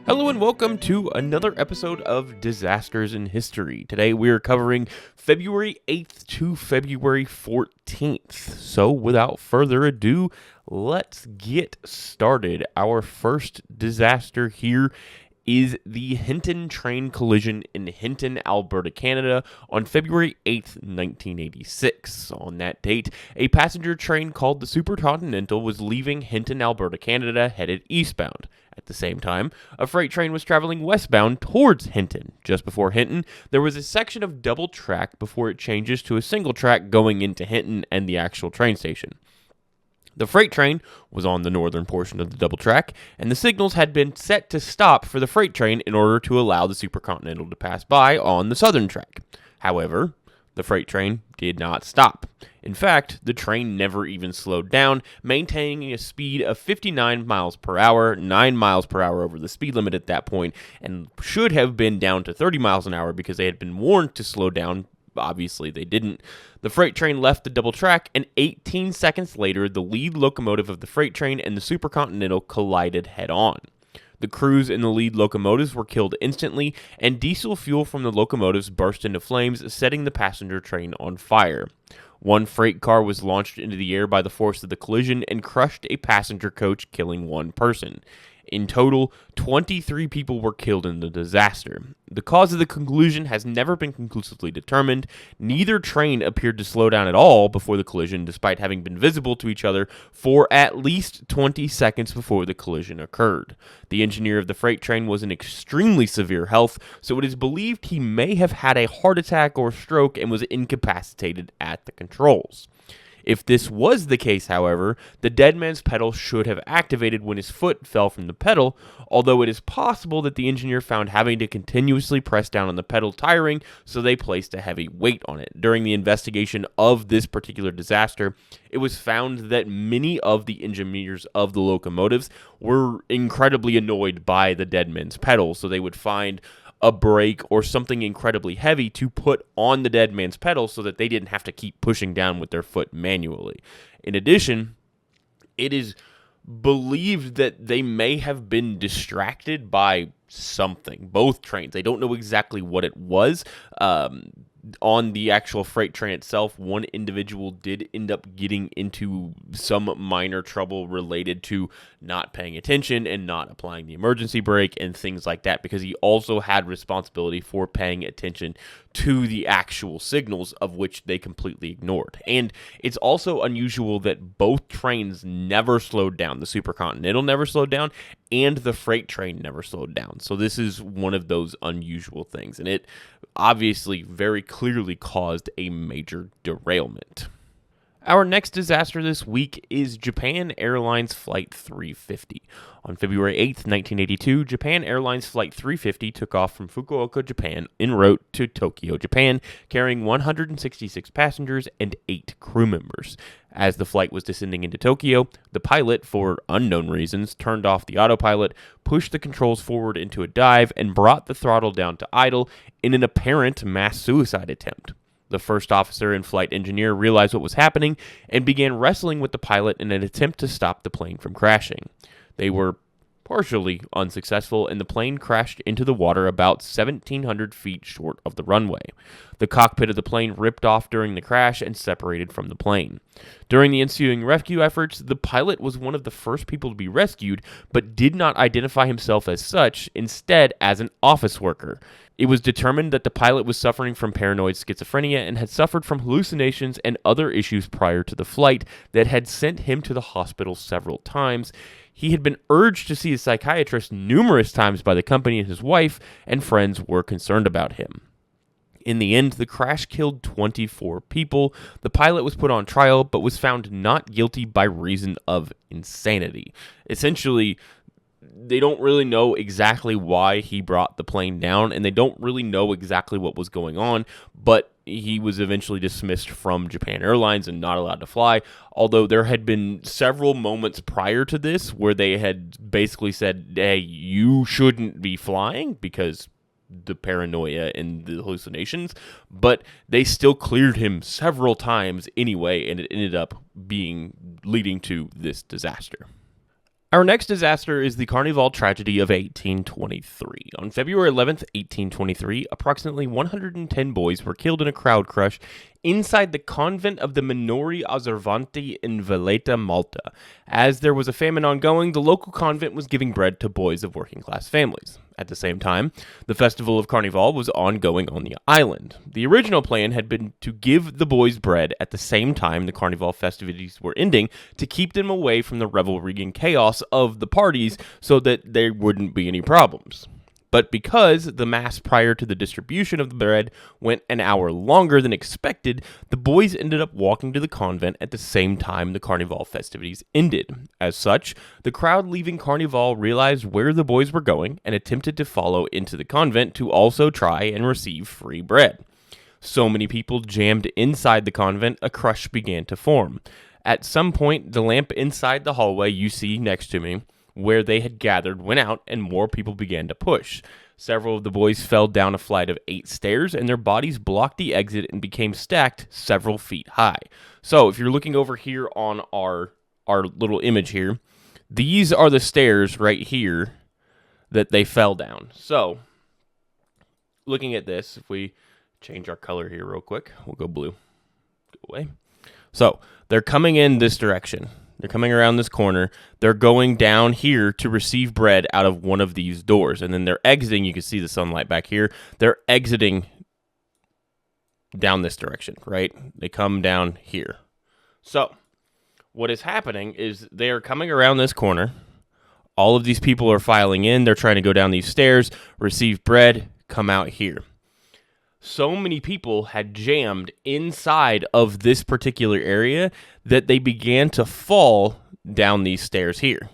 Hello and welcome to another episode of Disasters in History. Today we are covering February 8th to February 14th. So without further ado, let's get started. Our first disaster here is the Hinton train collision in Hinton, Alberta, Canada on February 8th, 1986. On that date, a passenger train called the Supercontinental was leaving Hinton, Alberta, Canada, headed eastbound. At the same time, a freight train was traveling westbound towards Hinton. Just before Hinton, there was a section of double track before it changes to a single track going into Hinton and the actual train station. The freight train was on the northern portion of the double track, and the signals had been set to stop for the freight train in order to allow the Supercontinental to pass by on the southern track. However, the freight train did not stop. In fact, the train never even slowed down, maintaining a speed of 59 miles per hour, 9 miles per hour over the speed limit at that point, and should have been down to 30 miles an hour because they had been warned to slow down. Obviously, they didn't. The freight train left the double track, and 18 seconds later, the lead locomotive of the freight train and the Supercontinental collided head-on. The crews in the lead locomotives were killed instantly, and diesel fuel from the locomotives burst into flames, setting the passenger train on fire. One freight car was launched into the air by the force of the collision and crushed a passenger coach, killing one person. In total, 23 people were killed in the disaster. The cause of the collision has never been conclusively determined. Neither train appeared to slow down at all before the collision, despite having been visible to each other for at least 20 seconds before the collision occurred. The engineer of the freight train was in extremely severe health, so it is believed he may have had a heart attack or stroke and was incapacitated at the controls. If this was the case, however, the dead man's pedal should have activated when his foot fell from the pedal, although it is possible that the engineer found having to continuously press down on the pedal tiring, so they placed a heavy weight on it. During the investigation of this particular disaster, it was found that many of the engineers of the locomotives were incredibly annoyed by the dead man's pedal, so they would find a brake or something incredibly heavy to put on the dead man's pedal so that they didn't have to keep pushing down with their foot manually. In addition, it is believed that they may have been distracted by something. Both trains. They don't know exactly what it was. On the actual freight train itself, one individual did end up getting into some minor trouble related to not paying attention and not applying the emergency brake and things like that, because he also had responsibility for paying attention to the actual signals, of which they completely ignored. And it's also unusual that both trains never slowed down. The Supercontinental never slowed down, and the freight train never slowed down. So this is one of those unusual things, and it obviously very clearly caused a major derailment. Our next disaster this week is Japan Airlines Flight 350. On February 8th, 1982, Japan Airlines Flight 350 took off from Fukuoka, Japan, en route to Tokyo, Japan, carrying 166 passengers and 8 crew members. As the flight was descending into Tokyo, the pilot, for unknown reasons, turned off the autopilot, pushed the controls forward into a dive, and brought the throttle down to idle in an apparent mass suicide attempt. The first officer and flight engineer realized what was happening and began wrestling with the pilot in an attempt to stop the plane from crashing. They were partially unsuccessful, and the plane crashed into the water about 1,700 feet short of the runway. The cockpit of the plane ripped off during the crash and separated from the plane. During the ensuing rescue efforts, the pilot was one of the first people to be rescued, but did not identify himself as such, instead as an office worker. It was determined that the pilot was suffering from paranoid schizophrenia and had suffered from hallucinations and other issues prior to the flight that had sent him to the hospital several times. He had been urged to see a psychiatrist numerous times by the company, and his wife and friends were concerned about him. In the end, the crash killed 24 people. The pilot was put on trial, but was found not guilty by reason of insanity. Essentially, they don't really know exactly why he brought the plane down, and they don't really know exactly what was going on, but he was eventually dismissed from Japan Airlines and not allowed to fly, although there had been several moments prior to this where they had basically said, hey, you shouldn't be flying because the paranoia and the hallucinations, but they still cleared him several times anyway, and it ended up leading to this disaster. Our next disaster is the Carnival Tragedy of 1823. On February 11th, 1823, approximately 110 boys were killed in a crowd crush inside the convent of the Minori Osservanti in Valletta, Malta. As there was a famine ongoing, the local convent was giving bread to boys of working-class families. At the same time, the festival of Carnival was ongoing on the island. The original plan had been to give the boys bread at the same time the Carnival festivities were ending to keep them away from the revelry and chaos of the parties so that there wouldn't be any problems. But because the mass prior to the distribution of the bread went an hour longer than expected, the boys ended up walking to the convent at the same time the Carnival festivities ended. As such, the crowd leaving Carnival realized where the boys were going and attempted to follow into the convent to also try and receive free bread. So many people jammed inside the convent, a crush began to form. At some point, the lamp inside the hallway you see next to me, where they had gathered, went out, and more people began to push. Several of the boys fell down a flight of 8 stairs, and their bodies blocked the exit and became stacked several feet high. So, if you're looking over here on our little image here, these are the stairs right here that they fell down. So, looking at this, if we change our color here real quick, we'll go blue. Go away. So, they're coming in this direction. They're coming around this corner. They're going down here to receive bread out of one of these doors. And then they're exiting. You can see the sunlight back here. They're exiting down this direction, right? They come down here. So what is happening is they are coming around this corner. All of these people are filing in. They're trying to go down these stairs, receive bread, come out here. So many people had jammed inside of this particular area that they began to fall down these stairs here.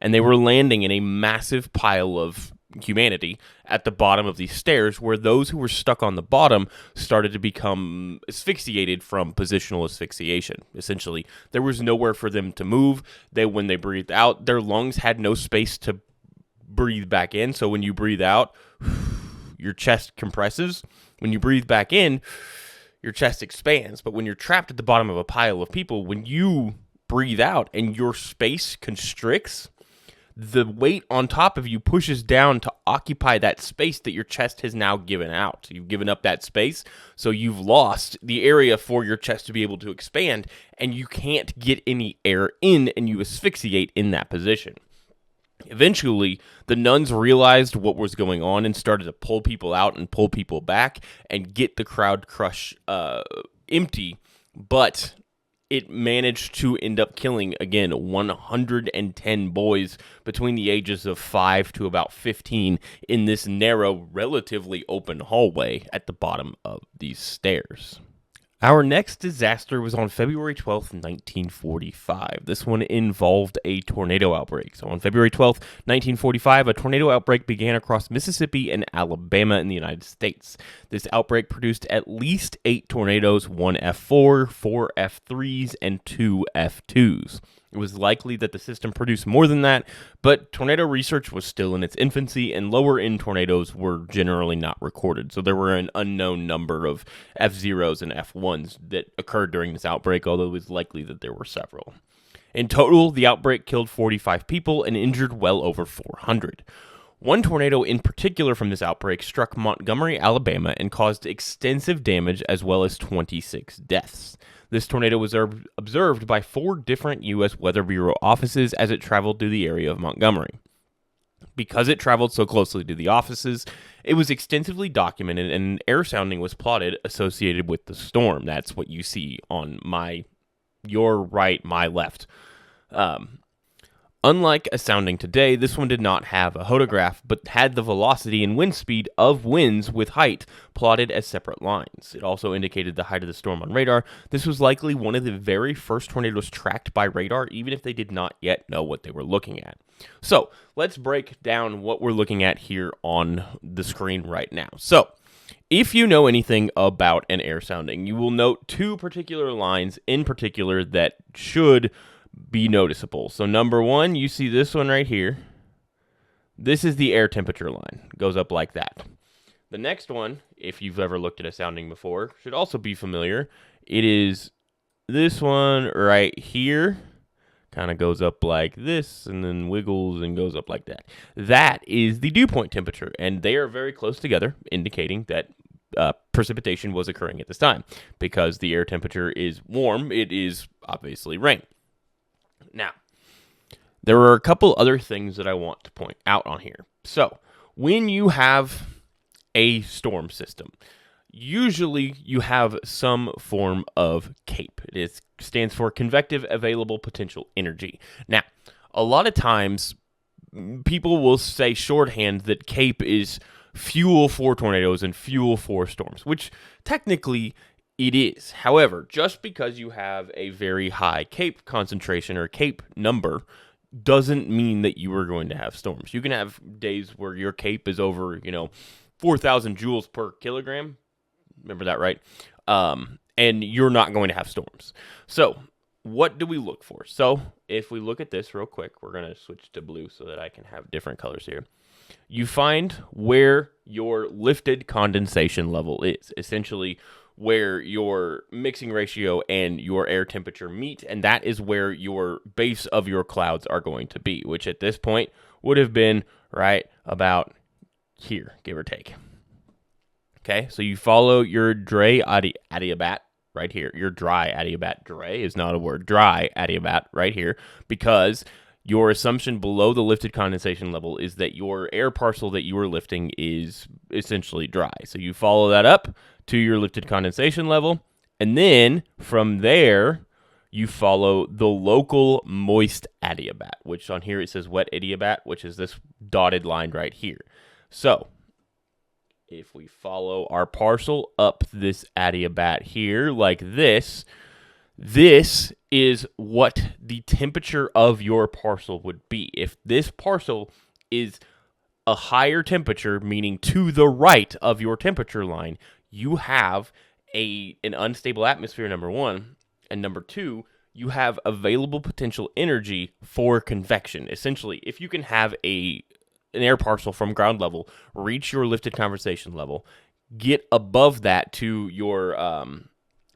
And they were landing in a massive pile of humanity at the bottom of these stairs, where those who were stuck on the bottom started to become asphyxiated from positional asphyxiation. Essentially, there was nowhere for them to move. When they breathed out, their lungs had no space to breathe back in. So when you breathe out, your chest compresses. When you breathe back in, your chest expands. But when you're trapped at the bottom of a pile of people, when you breathe out and your space constricts, the weight on top of you pushes down to occupy that space that your chest has now given out. You've given up that space, so you've lost the area for your chest to be able to expand, and you can't get any air in, and you asphyxiate in that position. Eventually, the nuns realized what was going on and started to pull people out and pull people back and get the crowd crush empty, but it managed to end up killing, again, 110 boys between the ages of 5 to about 15 in this narrow, relatively open hallway at the bottom of these stairs. Our next disaster was on February 12th, 1945. This one involved a tornado outbreak. So on February 12th, 1945, a tornado outbreak began across Mississippi and Alabama in the United States. This outbreak produced at least 8 tornadoes, 1 F4, 4 F3s, and 2 F2s. It was likely that the system produced more than that, but tornado research was still in its infancy, and lower-end tornadoes were generally not recorded. So there were an unknown number of F0s and F1s that occurred during this outbreak, although it was likely that there were several. In total, the outbreak killed 45 people and injured well over 400. One tornado in particular from this outbreak struck Montgomery, Alabama, and caused extensive damage as well as 26 deaths. This tornado was observed by 4 different U.S. Weather Bureau offices as it traveled through the area of Montgomery. Because it traveled so closely to the offices, it was extensively documented, and air sounding was plotted associated with the storm. That's what you see on your right, my left. Unlike a sounding today, this one did not have a hodograph, but had the velocity and wind speed of winds with height plotted as separate lines. It also indicated the height of the storm on radar. This was likely one of the very first tornadoes tracked by radar, even if they did not yet know what they were looking at. So, let's break down what we're looking at here on the screen right now. So, if you know anything about an air sounding, you will note 2 particular lines in particular that should be noticeable. So number 1, you see this one right here. This is the air temperature line. It goes up like that. The next one, if you've ever looked at a sounding before, should also be familiar. It is this one right here. kind of goes up like this and then wiggles and goes up like that. That is the dew point temperature, and they are very close together, indicating that precipitation was occurring at this time. Because the air temperature is warm, it is obviously rain. Now, there are a couple other things that I want to point out on here. So, when you have a storm system, usually you have some form of CAPE. It stands for Convective Available Potential Energy. Now, a lot of times, people will say shorthand that CAPE is fuel for tornadoes and fuel for storms, which technically it is. However, just because you have a very high CAPE concentration or CAPE number doesn't mean that you are going to have storms. You can have days where your CAPE is over, 4,000 joules per kilogram. Remember that, right? And you're not going to have storms. So what do we look for? So if we look at this real quick, we're going to switch to blue so that I can have different colors here. You find where your lifted condensation level is, essentially where your mixing ratio and your air temperature meet, and that is where your base of your clouds are going to be, which at this point would have been right about here, give or take. Okay, so you follow your dry adiabat right here. Your dry adiabat. Dry is not a word. Dry adiabat right here, because your assumption below the lifted condensation level is that your air parcel that you are lifting is essentially dry. So you follow that up to your lifted condensation level, and then from there, you follow the local moist adiabat, which on here it says wet adiabat, which is this dotted line right here. So if we follow our parcel up this adiabat here like this, this is what the temperature of your parcel would be. If this parcel is a higher temperature, meaning to the right of your temperature line, you have an unstable atmosphere, number one, and number two, you have available potential energy for convection. Essentially, if you can have an air parcel from ground level reach your lifted condensation level, get above that to your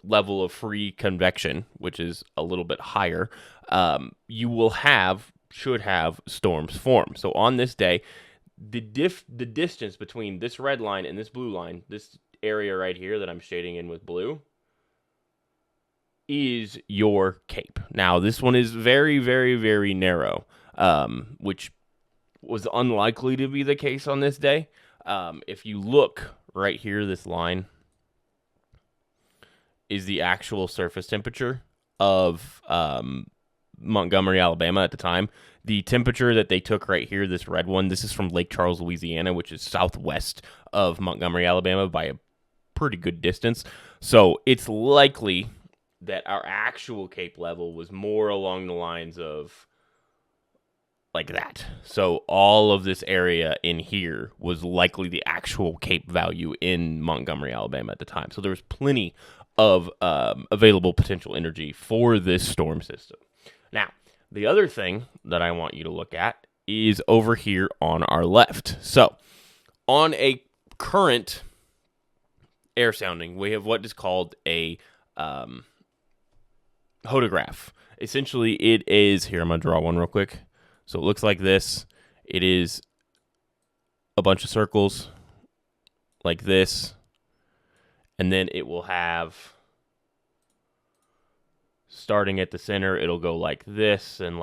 level of free convection, which is a little bit higher, you should have storms form. So on this day, the distance between this red line and this blue line, this area right here that I'm shading in with blue, is your CAPE. Now, this one is very, very, very narrow, which was unlikely to be the case on this day. If you look right here, this line is the actual surface temperature of Montgomery, Alabama at the time. The temperature that they took right here, this red one, this is from Lake Charles, Louisiana, which is southwest of Montgomery, Alabama by a pretty good distance. So it's likely that our actual CAPE level was more along the lines of like that. So all of this area in here was likely the actual CAPE value in Montgomery, Alabama at the time. So there was plenty of available potential energy for this storm system. Now, the other thing that I want you to look at is over here on our left. So on a current air sounding, we have what is called a hodograph. Essentially, it is, here, I'm going to draw one real quick. So it looks like this. It is a bunch of circles like this. And then it will have, starting at the center, it'll go like this, and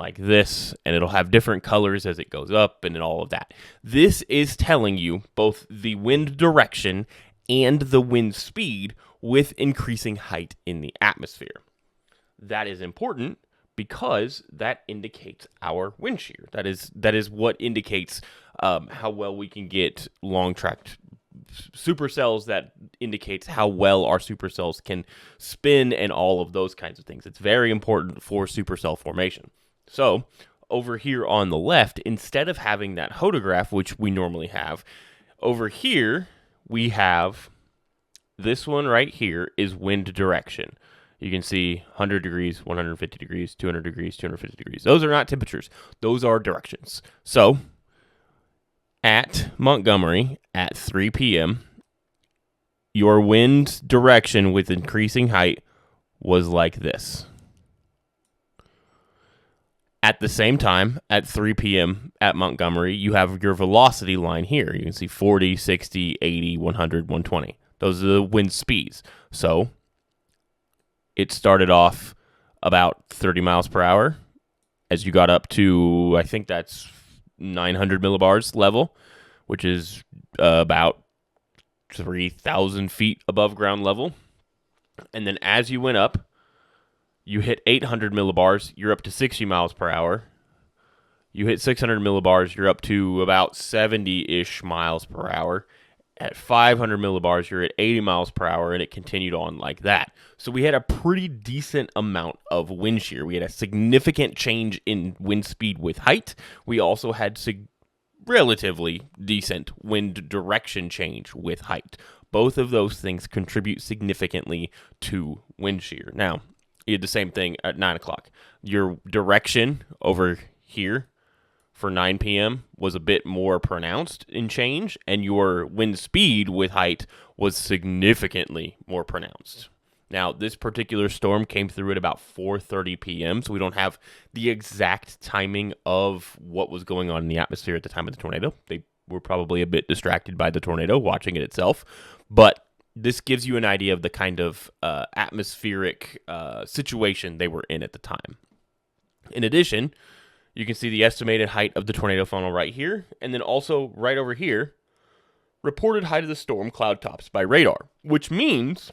it'll have different colors as it goes up and all of that. This is telling you both the wind direction and the wind speed with increasing height in the atmosphere. That is important because that indicates our wind shear. That is what indicates how well we can get long-tracked supercells. That indicates how well our supercells can spin and all of those kinds of things. It's very important for supercell formation. So over here on the left, instead of having that hodograph, which we normally have, over here we have this one right here is wind direction. You can see 100 degrees, 150 degrees, 200 degrees, 250 degrees. Those are not temperatures. Those are directions. So at Montgomery at 3 p.m., your wind direction with increasing height was like this. at the same time, at 3 p.m. at Montgomery, you have your velocity line here. You can see 40, 60, 80, 100, 120. Those are the wind speeds. So it started off about 30 miles per hour as you got up to, I think that's 900 millibars level, which is about 3,000 feet above ground level. And then as you went up, you hit 800 millibars, you're up to 60 miles per hour. You hit 600 millibars, you're up to about 70-ish miles per hour. At 500 millibars, you're at 80 miles per hour, and it continued on like that. So we had a pretty decent amount of wind shear. We had a significant change in wind speed with height. We also had relatively decent wind direction change with height. Both of those things contribute significantly to wind shear. Now, you had the same thing at 9 o'clock. Your direction over here for 9 p.m. was a bit more pronounced in change, and your wind speed with height was significantly more pronounced. Now, this particular storm came through at about 4:30 p.m., so we don't have the exact timing of what was going on in the atmosphere at the time of the tornado. They were probably a bit distracted by the tornado, watching it itself, but this gives you an idea of the kind of atmospheric situation they were in at the time. In addition, you can see the estimated height of the tornado funnel right here, and then also right over here, reported height of the storm cloud tops by radar, which means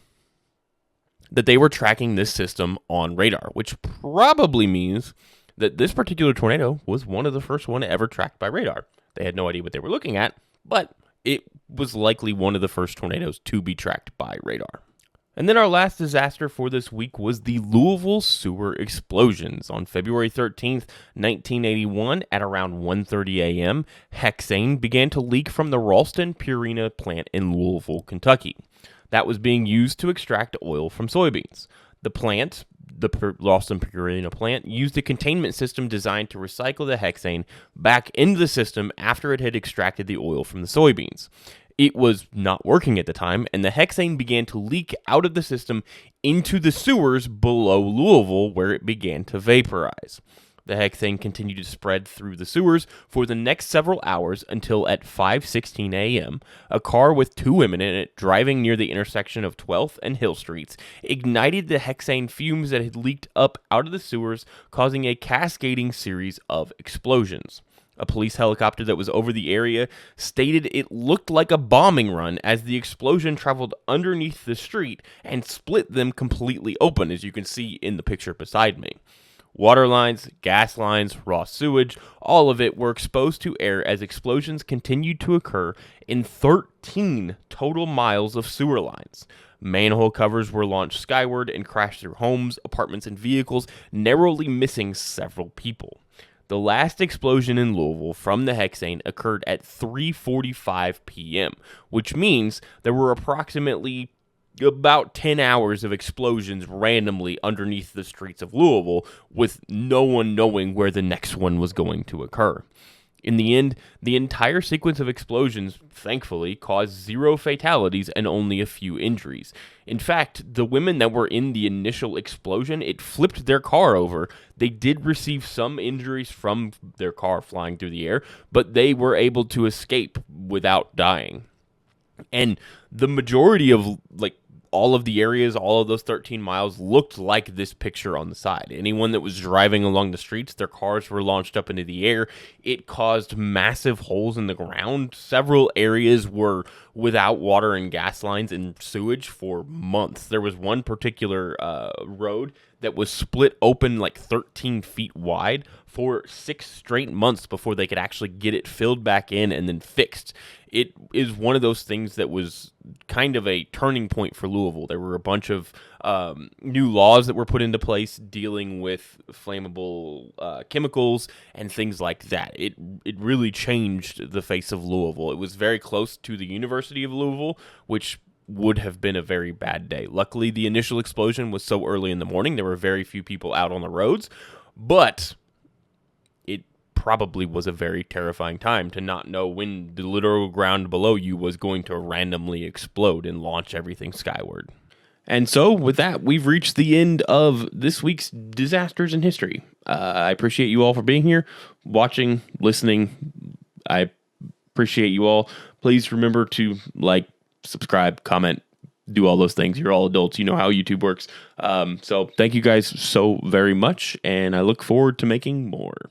that they were tracking this system on radar, which probably means that this particular tornado was one of the first one ever tracked by radar. They had no idea what they were looking at, but it was likely one of the first tornadoes to be tracked by radar. And then our last disaster for this week was the Louisville sewer explosions. On February 13th, 1981, at around 1:30 a.m., hexane began to leak from the Ralston Purina plant in Louisville, Kentucky. That was being used to extract oil from soybeans. The plant, the Ralston Purina plant, used a containment system designed to recycle the hexane back into the system after it had extracted the oil from the soybeans. It was not working at the time, and the hexane began to leak out of the system into the sewers below Louisville, where it began to vaporize. The hexane continued to spread through the sewers for the next several hours until at 5:16 a.m., a car with two women in it driving near the intersection of 12th and Hill Streets ignited the hexane fumes that had leaked up out of the sewers, causing a cascading series of explosions. A police helicopter that was over the area stated it looked like a bombing run as the explosion traveled underneath the street and split them completely open, as you can see in the picture beside me. Water lines, gas lines, raw sewage, all of it were exposed to air as explosions continued to occur in 13 total miles of sewer lines. Manhole covers were launched skyward and crashed through homes, apartments, and vehicles, narrowly missing several people. The last explosion in Louisville from the hexane occurred at 3:45 p.m., which means there were approximately about 10 hours of explosions randomly underneath the streets of Louisville, with no one knowing where the next one was going to occur. In the end, the entire sequence of explosions, thankfully, caused 0 fatalities and only a few injuries. In fact, the women that were in the initial explosion, it flipped their car over. They did receive some injuries from their car flying through the air, but they were able to escape without dying. And the majority of, all of the areas, all of those 13 miles looked like this picture on the side. Anyone that was driving along the streets, their cars were launched up into the air. It caused massive holes in the ground. Several areas were without water and gas lines and sewage for months. There was one particular road that was split open 13 feet wide for 6 straight months before they could actually get it filled back in and then fixed. It is one of those things that was kind of a turning point for Louisville. There were a bunch of new laws that were put into place dealing with flammable chemicals and things like that. It really changed the face of Louisville. It was very close to the University of Louisville, which would have been a very bad day. Luckily, the initial explosion was so early in the morning, there were very few people out on the roads, but it probably was a very terrifying time to not know when the literal ground below you was going to randomly explode and launch everything skyward. And so with that, we've reached the end of this week's Disasters in History. I appreciate you all for being here, watching, listening. I appreciate you all. Please remember to like, subscribe, comment, do all those things. You're all adults. You know how YouTube works. So thank you guys so very much, and I look forward to making more.